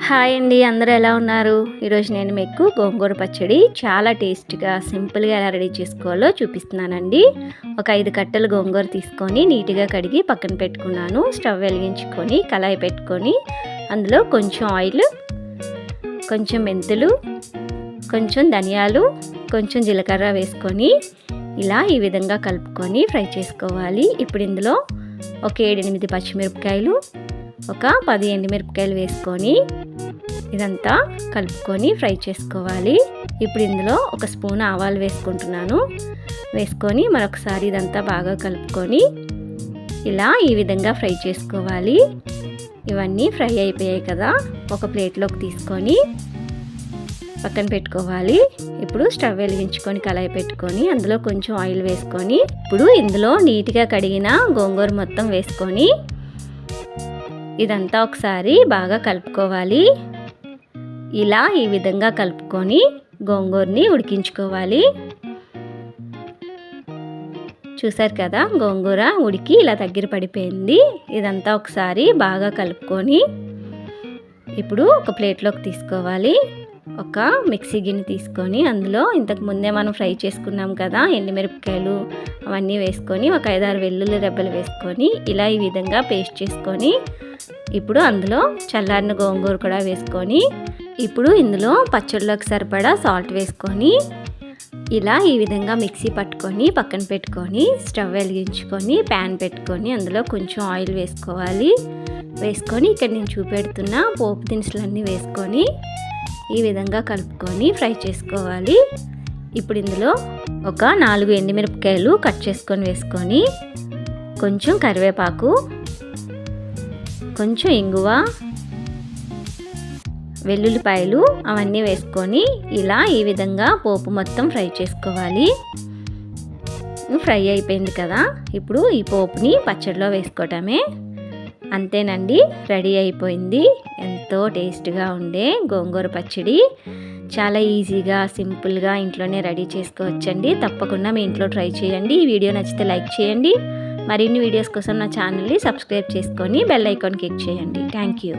Hi అండి, అందరూ ఎలా ఉన్నారు? ఈరోజు నేను మీకు గోంగూర పచ్చడి చాలా టేస్ట్గా సింపుల్గా ఎలా రెడీ చేసుకోవాలో చూపిస్తున్నానండి. ఒక 5 కట్టలు గోంగూర తీసుకొని నీట్గా కడిగి పక్కన పెట్టుకున్నాను. స్టవ్ వెలిగించుకొని కళాయి పెట్టుకొని అందులో కొంచెం ఆయిల్, కొంచెం మెంతులు, కొంచెం ధనియాలు, కొంచెం జీలకర్ర వేసుకొని ఇలా ఈ విధంగా కలుపుకొని ఫ్రై చేసుకోవాలి. ఇప్పుడు ఇందులో ఒక 7-8 పచ్చిమిరపకాయలు, ఒక 10 ఎండుమిరపకాయలు వేసుకొని ఇదంతా కలుపుకొని ఫ్రై చేసుకోవాలి. ఇప్పుడు ఇందులో ఒక స్పూన్ ఆవాలు వేసుకుంటున్నాను. వేసుకొని మరొకసారి ఇదంతా బాగా కలుపుకొని ఇలా ఈ విధంగా ఫ్రై చేసుకోవాలి. ఇవన్నీ ఫ్రై అయిపోయాయి కదా, ఒక ప్లేట్లోకి తీసుకొని పక్కన పెట్టుకోవాలి. ఇప్పుడు స్టవ్ వెలిగించుకొని కళాయి పెట్టుకొని అందులో కొంచెం ఆయిల్ వేసుకొని ఇప్పుడు ఇందులో నీట్గా కడిగిన గోంగూర మొత్తం వేసుకొని ఇదంతా ఒకసారి బాగా కలుపుకోవాలి. ఇలా ఈ విధంగా కలుపుకొని గోంగూరని ఉడికించుకోవాలి. చూసారు కదా, గోంగూర ఉడికి ఇలా దగ్గర పడిపోయింది. ఇదంతా ఒకసారి బాగా కలుపుకొని ఇప్పుడు ఒక ప్లేట్లోకి తీసుకోవాలి. ఒక మిక్సీ గిన్నె తీసుకొని అందులో ఇంతకు ముందే మనం ఫ్రై చేసుకున్నాం కదా ఎండుమిరపకాయలు అవన్నీ వేసుకొని ఒక 5-6 వెల్లుల్లి రెబ్బలు వేసుకొని ఇలా ఈ విధంగా పేస్ట్ చేసుకొని ఇప్పుడు అందులో చల్లారిన గోంగూర కూడా వేసుకొని ఇప్పుడు ఇందులో పచ్చడిలోకి సరిపడా సాల్ట్ వేసుకొని ఇలా ఈ విధంగా మిక్సీ పట్టుకొని పక్కన పెట్టుకొని స్టవ్ వెలిగించుకొని ప్యాన్ పెట్టుకొని అందులో కొంచెం ఆయిల్ వేసుకోవాలి. వేసుకొని ఇక్కడ నేను చూపెడుతున్న పోపు దినుసులన్నీ వేసుకొని ఈ విధంగా కలుపుకొని ఫ్రై చేసుకోవాలి. ఇప్పుడు ఇందులో ఒక 4 ఎండుమిరపకాయలు కట్ చేసుకొని వేసుకొని కొంచెం కరివేపాకు, కొంచెం ఇంగువ, వెల్లుల్లిపాయలు అవన్నీ వేసుకొని ఇలా ఈ విధంగా పోపు మొత్తం ఫ్రై చేసుకోవాలి. ఫ్రై అయిపోయింది కదా, ఇప్పుడు ఈ పోపుని పచ్చడిలో వేసుకోవటమే. అంతేనండి, రెడీ అయిపోయింది. ఎంతో టేస్ట్గా ఉండే గోంగూర పచ్చడి. చాలా ఈజీగా సింపుల్గా ఇంట్లోనే రెడీ చేసుకోవచ్చండి. తప్పకుండా మీ ఇంట్లో ట్రై చేయండి. ఈ వీడియో నచ్చితే లైక్ చేయండి. మరిన్ని వీడియోస్ కోసం నా ఛానల్ని సబ్స్క్రైబ్ చేసుకొని బెల్ ఐకాన్ క్లిక్ చేయండి. Thank you.